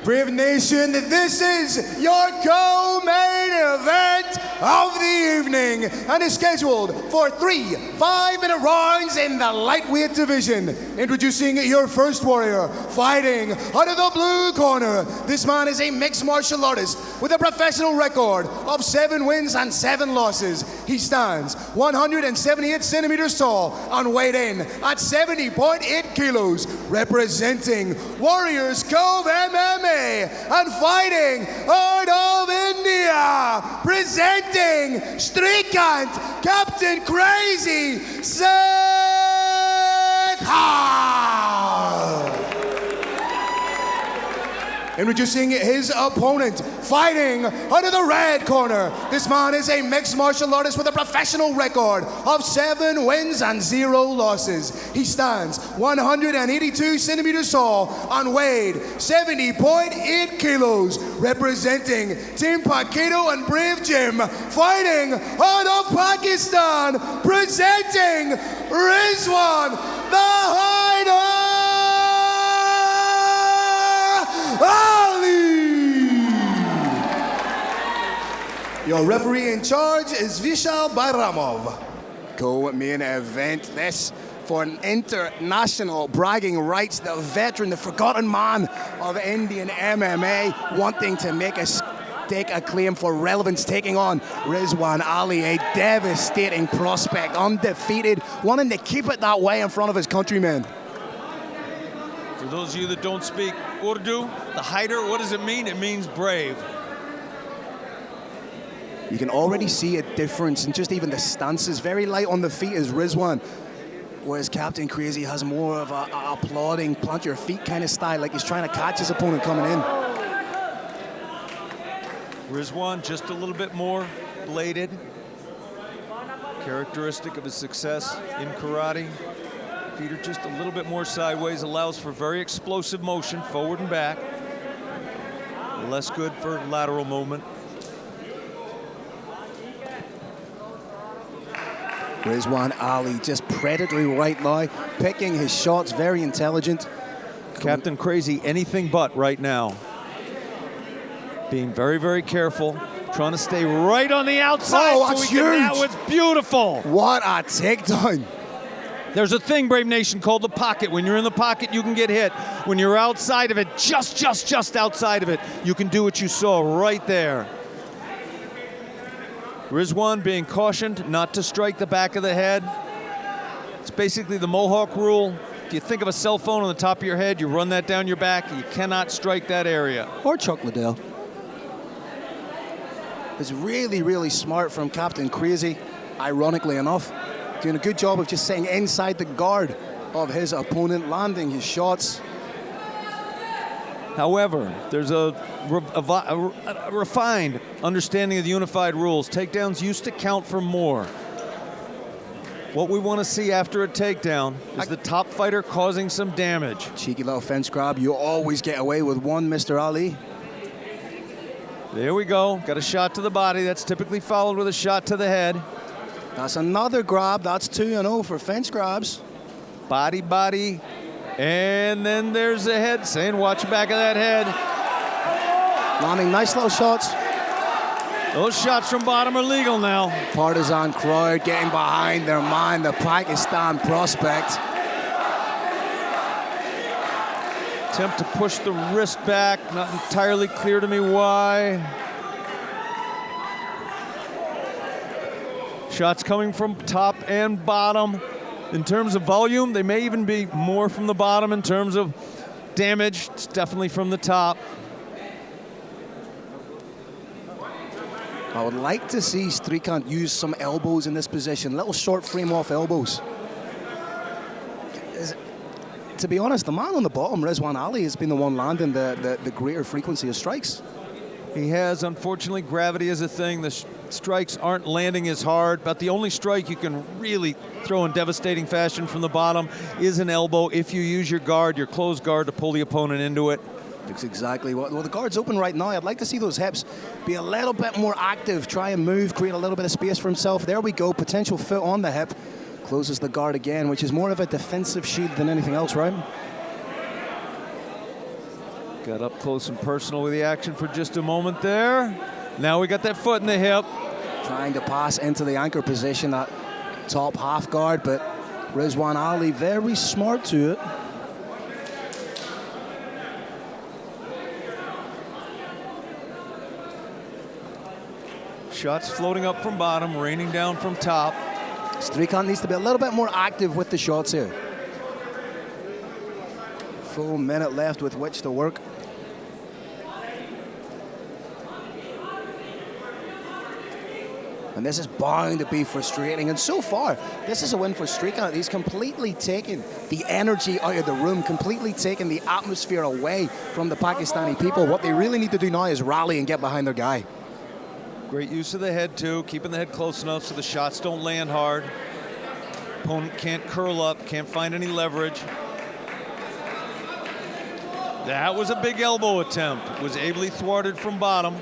Brave Nation, this is your co-main event of the evening and is scheduled for 3 5-minute rounds in the lightweight division. Introducing your first warrior, fighting out of the blue corner. This man is a mixed martial artist with a professional record of 7 wins and 7 losses. He stands 178 centimeters tall and weighed in at 70.8 kilos, representing Warriors Cove MMA. And fighting out of India, presenting Srikant, Captain Crazy, Sekhar. Introducing his opponent, fighting out of the red corner. This man is a mixed martial artist with a professional record of 7 wins and 0 losses. He stands 182 centimeters tall and weighed 70.8 kilos, representing Team Paquito and Brave Gym, fighting out of Pakistan, presenting Rizwan, the Hider Ali. Your referee in charge is Vishal Bairamov. Co-main event, this for an international bragging rights, the veteran, the forgotten man of Indian MMA, wanting to stake a claim for relevance, taking on Rizwan Ali, a devastating prospect, undefeated, wanting to keep it that way in front of his countrymen. For those of you that don't speak Urdu, the hider, what does it mean? It means brave. You can already see a difference in just even the stances. Very light on the feet is Rizwan, whereas Captain Crazy has more of a applauding, plant your feet kind of style, like he's trying to catch his opponent coming in. Rizwan just a little bit more bladed, characteristic of his success in karate. Feet are just a little bit more sideways, allows for very explosive motion forward and back. Less good for lateral movement. Rizwan Ali just predatory right now, picking his shots, very intelligent. Captain Crazy, anything but right now. Being very, very careful, trying to stay right on the outside. Oh, that's huge. That was beautiful. What a takedown. There's a thing, Brave Nation, called the pocket. When you're in the pocket, you can get hit. When you're outside of it, just outside of it, you can do what you saw right there. Rizwan being cautioned not to strike the back of the head. It's basically the Mohawk rule. If you think of a cell phone on the top of your head, you run that down your back, you cannot strike that area. Or Chuck Liddell. It's really, really smart from Captain Crazy, ironically enough. Doing a good job of just sitting inside the guard of his opponent, landing his shots. However, there's a refined understanding of the unified rules. Takedowns used to count for more. What we want to see after a takedown is the top fighter causing some damage. Cheeky little fence grab. You always get away with one, Mr. Ali. There we go. Got a shot to the body. That's typically followed with a shot to the head. That's another grab. That's 2-0 for fence grabs. Body, body. And then there's the head, saying, watch the back of that head. Landing nice little shots. Those shots from bottom are legal now. Partisan crowd getting behind their man, the Pakistan prospect. Attempt to push the wrist back, not entirely clear to me why. Shots coming from top and bottom. In terms of volume, they may even be more from the bottom. In terms of damage, it's definitely from the top. I would like to see Srikant use some elbows in this position, little short frame off elbows. To be honest, the man on the bottom, Rizwan Ali, has been the one landing the greater frequency of strikes. He has, unfortunately, gravity is a thing. The strikes aren't landing as hard, but the only strike you can really throw in devastating fashion from the bottom is an elbow if you use your guard, your closed guard, to pull the opponent into it. That's exactly what. Well, the guard's open right now. I'd like to see those hips be a little bit more active, try and move, create a little bit of space for himself. There we go, potential foot on the hip. Closes the guard again, which is more of a defensive shield than anything else, right? Got up close and personal with the action for just a moment there. Now we got that foot in the hip. Trying to pass into the anchor position, that top half guard, but Rizwan Ali very smart to it. Shots floating up from bottom, raining down from top. Srikant needs to be a little bit more active with the shots here. Full minute left with which to work. And this is bound to be frustrating. And so far, this is a win for Srikant. He's completely taken the energy out of the room, completely taken the atmosphere away from the Pakistani people. What they really need to do now is rally and get behind their guy. Great use of the head, too, keeping the head close enough so the shots don't land hard. Opponent can't curl up, can't find any leverage. That was a big elbow attempt. Was ably thwarted from bottom.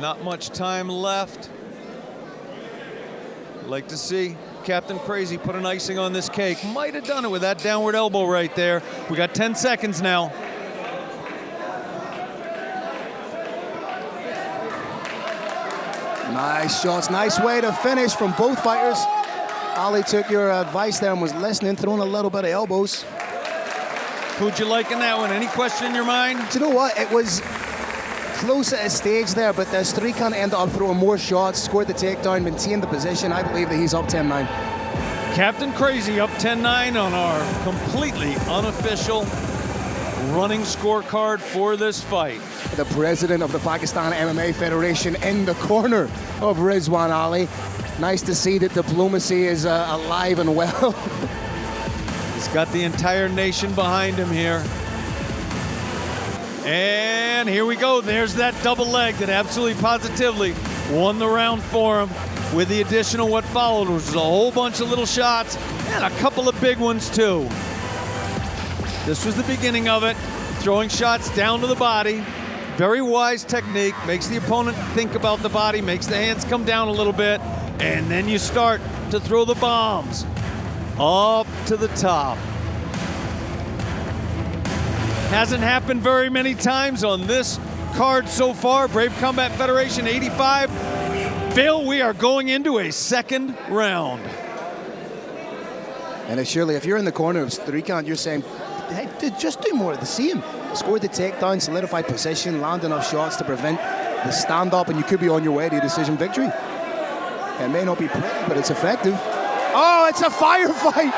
Not much time left. Like to see Captain Crazy put an icing on this cake. Might have done it with that downward elbow right there. We got 10 seconds now. Nice shots, nice way to finish from both fighters. Ali took your advice there and was listening, throwing a little bit of elbows. Who'd you like in that one? Any question in your mind? Do you know what? It was close at a stage there, but Srikant ended up throwing more shots, scored the takedown, maintained the position. I believe that he's up 10-9. Captain Crazy up 10-9 on our completely unofficial running scorecard for this fight. The president of the Pakistan MMA Federation in the corner of Rizwan Ali. Nice to see that diplomacy is alive and well. He's got the entire nation behind him here. And here we go. There's that double leg that absolutely positively won the round for him. With the additional what followed, which was a whole bunch of little shots and a couple of big ones too. This was the beginning of it. Throwing shots down to the body. Very wise technique. Makes the opponent think about the body, makes the hands come down a little bit, and then you start to throw the bombs up to the top. Hasn't happened very many times on this card so far. Brave Combat Federation 85. Phil, we are going into a second round. And surely, if you're in the corner of Srikant, you're saying, hey, dude, just do more of the same. Score the takedown, solidify position, land enough shots to prevent the stand-up, and you could be on your way to a decision victory. It may not be pretty, but it's effective. Oh, it's a firefight!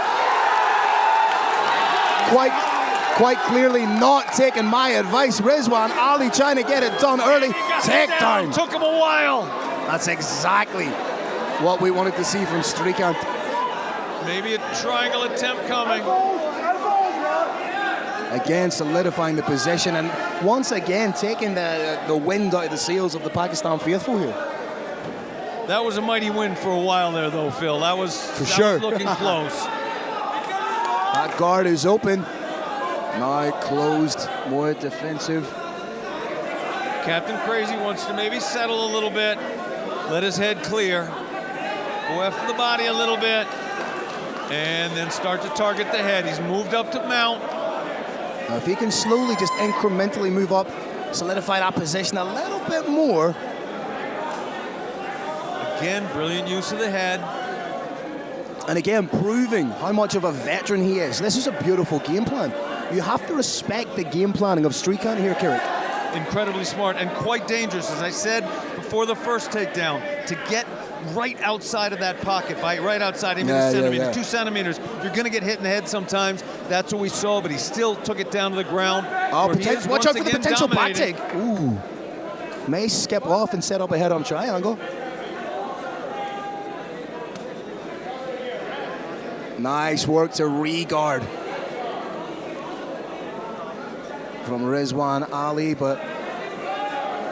Quite clearly not taking my advice. Rizwan Ali trying to get it done early. Takedown. Took him a while. That's exactly what we wanted to see from Srikant. Maybe a triangle attempt coming. Again, solidifying the position and once again taking the wind out of the sails of the Pakistan faithful here. That was a mighty win for a while there, though, Phil. That was looking close. That guard is open. Now closed, more defensive. Captain Crazy wants to maybe settle a little bit, let his head clear, go after the body a little bit, and then start to target the head. He's moved up to mount. Now if he can slowly, just incrementally move up, solidify that position a little bit more. Again, brilliant use of the head. And again, proving how much of a veteran he is. This is a beautiful game plan. You have to respect the game planning of Srikant here, Kirik. Incredibly smart and quite dangerous, as I said before the first takedown, to get right outside of that pocket, right outside, maybe 2 centimeters. You're going to get hit in the head sometimes. That's what we saw, but he still took it down to the ground. Oh, watch out for the potential back take. Ooh. May skip off and set up a head-on triangle. Nice work to re-guard from Rizwan Ali, but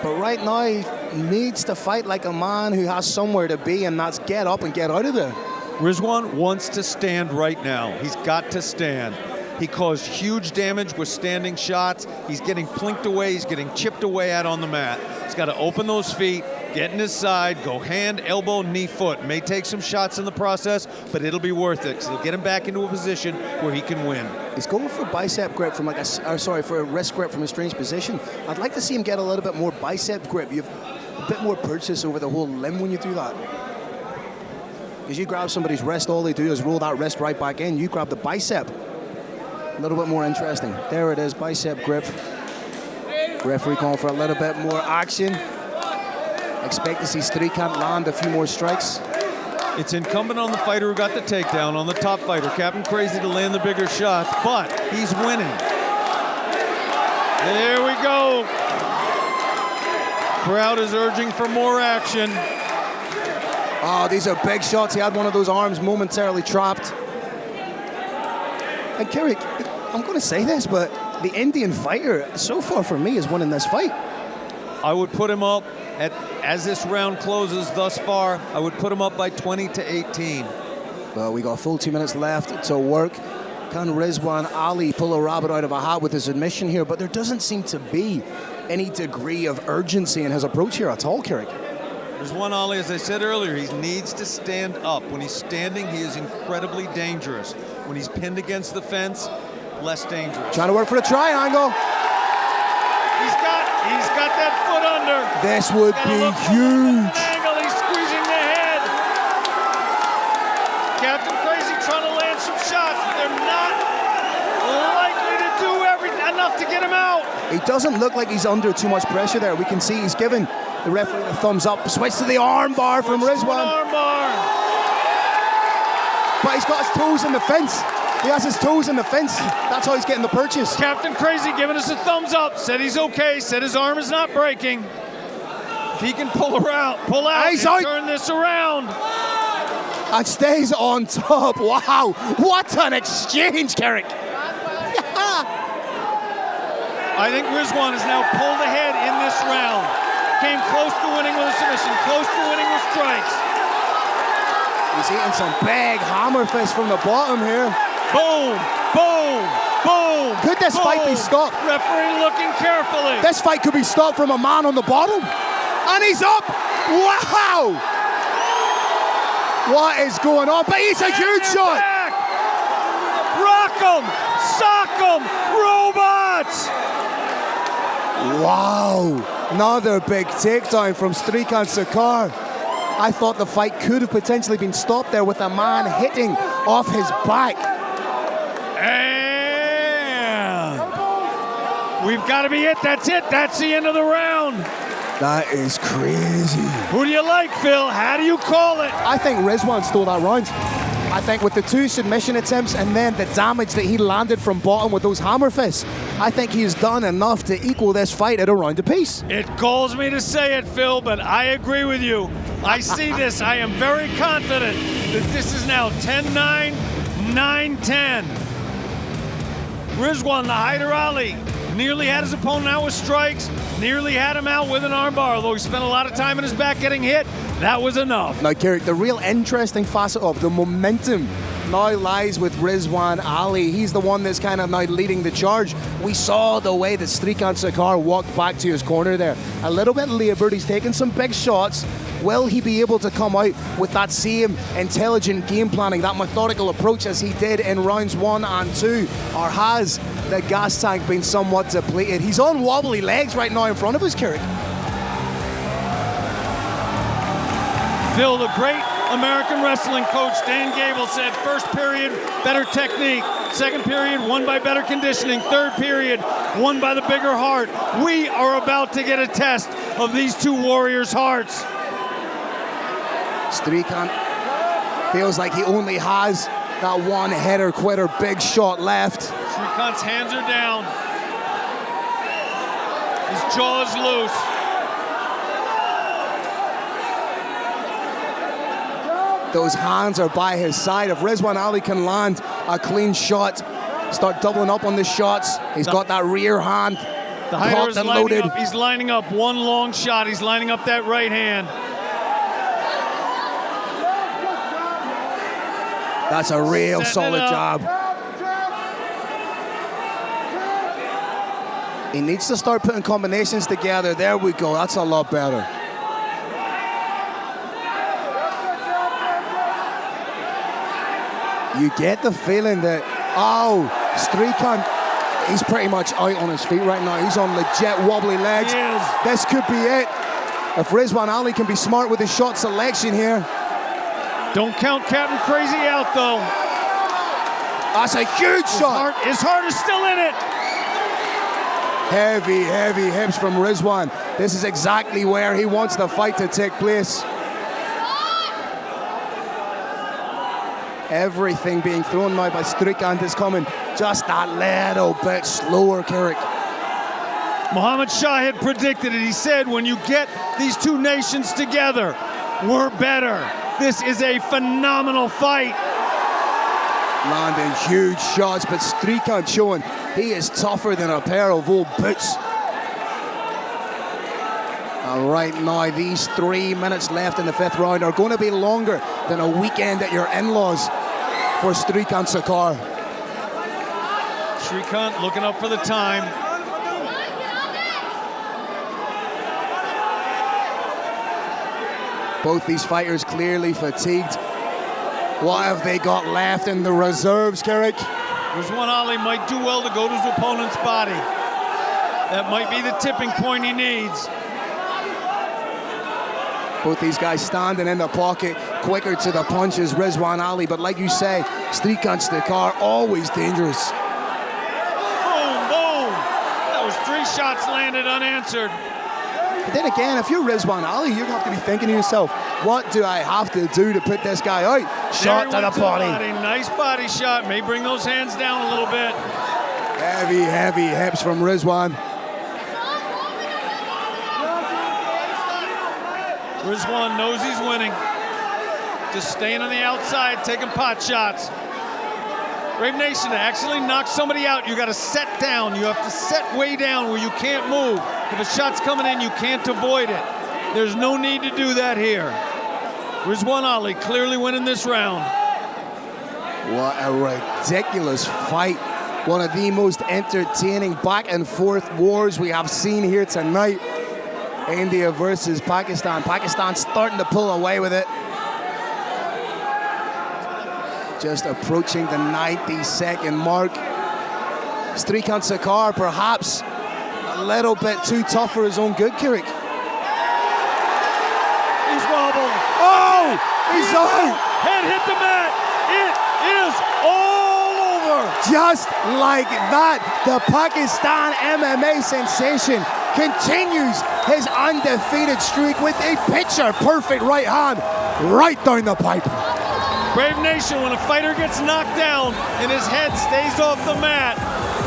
right now he needs to fight like a man who has somewhere to be, and that's get up and get out of there. Rizwan wants to stand right now. He's got to stand. He caused huge damage with standing shots. He's getting plinked away. He's getting chipped away at on the mat. He's got to open those feet, get in his side, go hand, elbow, knee, foot. May take some shots in the process, but it'll be worth it, because it'll get him back into a position where he can win. He's going for bicep grip from like for a wrist grip from a strange position. I'd like to see him get a little bit more bicep grip. You have a bit more purchase over the whole limb when you do that. Because you grab somebody's wrist, all they do is roll that wrist right back in. You grab the bicep. A little bit more interesting. There it is, bicep grip. Referee calling for a little bit more action. Expect to see Srikant land a few more strikes. It's incumbent on the fighter who got the takedown, on the top fighter, Captain Crazy, to land the bigger shots, but he's winning. There we go. Crowd is urging for more action. Oh, these are big shots. He had one of those arms momentarily trapped. And Carrick, I'm going to say this, but the Indian fighter, so far for me, is winning this fight. I would put him up, as this round closes thus far, I would put him up by 20-18. Well, we got a full 2 minutes left to work. Can Rizwan Ali pull a rabbit out of a hat with his submission here? But there doesn't seem to be any degree of urgency in his approach here at all, Carrick. Rizwan Ali, as I said earlier, he needs to stand up. When he's standing, he is incredibly dangerous. When he's pinned against the fence, less dangerous. Trying to work for the triangle. He's got that foot under. This would be huge. Angle. He's squeezing the head. Captain Crazy trying to land some shots. They're not likely to do enough to get him out. He doesn't look like he's under too much pressure there. We can see he's giving the referee the thumbs up. Switch to the arm bar from Rizwan. Arm bar. But he's got his toes in the fence. He has his toes in the fence. That's how he's getting the purchase. Captain Crazy giving us a thumbs up. Said he's okay. Said his arm is not breaking. If he can pull out, and turn this around. And stays on top. Wow. What an exchange, Carrick. I think Rizwan has now pulled ahead in this round. Came close to winning with a submission. Close to winning with strikes. He's eating some big hammer fists from the bottom here. Boom, boom, boom. Could this fight be stopped? Referee looking carefully. This fight could be stopped from a man on the bottom. And he's up. Wow. What is going on? But he's a huge shot. Back. Rock him. Sock him. Robots. Wow. Another big takedown from Srikant Sekhar. I thought the fight could have potentially been stopped there with a man hitting off his back. And we've got to be it. That's it. That's the end of the round. That is crazy. Who do you like, Phil? How do you call it? I think Rizwan stole that round. I think with the 2 submission attempts and then the damage that he landed from bottom with those hammer fists, I think he's done enough to equal this fight at a round apiece. It galls me to say it, Phil, but I agree with you. I see this. I am very confident that this is now 10-9, 9-10. Rizwan, the Hyder Ali, nearly had his opponent out with strikes, nearly had him out with an armbar, although he spent a lot of time in his back getting hit. That was enough. Now, Carrick, the real interesting facet of the momentum now lies with Rizwan Ali. He's the one that's kind of now leading the charge. We saw the way that Srikant Sekhar walked back to his corner there. A little bit labored, he's taking some big shots. Will he be able to come out with that same intelligent game planning, that methodical approach as he did in rounds 1 and 2? Or has the gas tank been somewhat depleted? He's on wobbly legs right now in front of us, Carrick. Phil, the great American wrestling coach Dan Gable said, first period, better technique. Second period, won by better conditioning. Third period, won by the bigger heart. We are about to get a test of these two warriors' hearts. Srikant feels like he only has that one header quitter big shot left. Srikant's hands are down. His jaw is loose. Those hands are by his side. If Rizwan Ali can land a clean shot, start doubling up on the shots, he's got that rear hand cocked and loaded. He's lining up one long shot. He's lining up that right hand. That's a real solid jab. He needs to start putting combinations together. There we go. That's a lot better. You get the feeling that, oh, Srikant, he's pretty much out on his feet right now. He's on legit wobbly legs. He is. This could be it. If Rizwan Ali can be smart with his shot selection here. Don't count Captain Crazy out, though. That's a huge shot. His heart is still in it. Heavy, heavy hips from Rizwan. This is exactly where he wants the fight to take place. Everything being thrown now by Srikant is coming just that little bit slower, Carrick. Muhammad Shah had predicted it. He said, when you get these two nations together, we're better. This is a phenomenal fight. Landing huge shots, but Srikant showing he is tougher than a pair of old boots. And right now, these 3 minutes left in the 5th round are going to be longer than a weekend at your in-laws for Srikant Sekhar. Srikant looking up for the time. Both these fighters clearly fatigued. What have they got left in the reserves, Carrick? Rizwan Ali might do well to go to his opponent's body. That might be the tipping point he needs. Both these guys standing in the pocket, quicker to the punches, Rizwan Ali. But like you say, Srikant Sekhar, always dangerous. Boom, boom. That was 3 shots landed unanswered. But then again, if you're Rizwan Ali, you have to be thinking to yourself, what do I have to do to put this guy out? Shot to the body. Nice body shot. May bring those hands down a little bit. Heavy, heavy hips from Rizwan. Rizwan knows he's winning. Just staying on the outside, taking pot shots. Brave Nation, to actually knock somebody out, you got to set down. You have to set way down where you can't move. If a shot's coming in, you can't avoid it. There's no need to do that here. Rizwan Ali clearly winning this round. What a ridiculous fight. One of the most entertaining back and forth wars we have seen here tonight. India versus Pakistan. Pakistan starting to pull away with it. Just approaching the 90-second mark. Srikant Sekhar perhaps a little bit too tough for his own good, Carrick. He's wobbled. Oh, he's out. Head hit the mat. It is all over. Just like that, the Pakistan MMA sensation continues his undefeated streak with a picture-perfect right hand right down the pipe. Brave Nation, when a fighter gets knocked down and his head stays off the mat,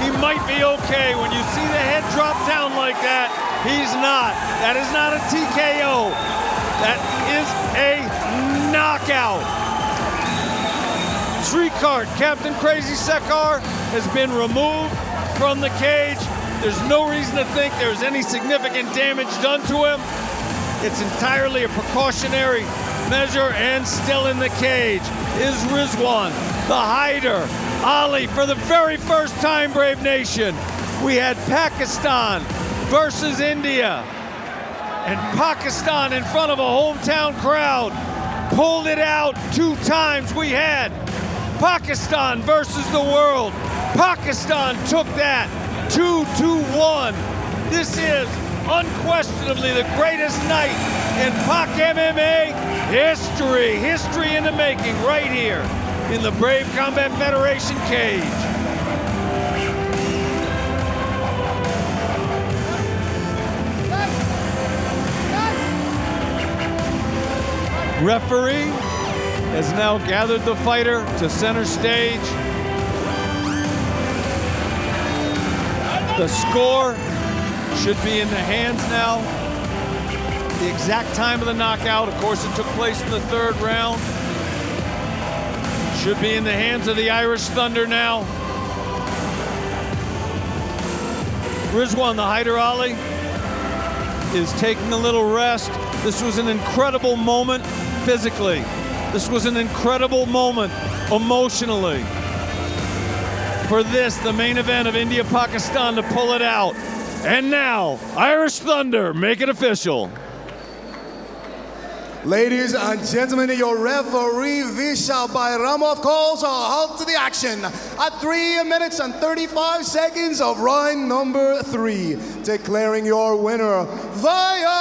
he might be okay. When you see the head drop down like that, he's not. That is not a TKO. That is a knockout. Srikant, Captain Crazy Sekhar, has been removed from the cage. There's no reason to think there's any significant damage done to him. It's entirely a precautionary measure, and still in the cage is Rizwan, the hider. Ali, for the very first time, Brave Nation, we had Pakistan versus India. And Pakistan, in front of a hometown crowd, pulled it out 2 times. We had Pakistan versus the world. Pakistan took that 2-1. This is unquestionably the greatest night in Pak MMA history. History in the making right here in the Brave Combat Federation cage. Referee has now gathered the fighter to center stage. The score should be in the hands now. The exact time of the knockout, of course, it took place in the 3rd round. Should be in the hands of the Irish Thunder now. Rizwan, the hider Ali, is taking a little rest. This was an incredible moment physically. This was an incredible moment emotionally. For this, the main event of India-Pakistan, to pull it out. And now, Irish Thunder make it official. Ladies and gentlemen, your referee Vishal Bairamov calls a halt to the action at 3 minutes and 35 seconds of round number 3, declaring your winner via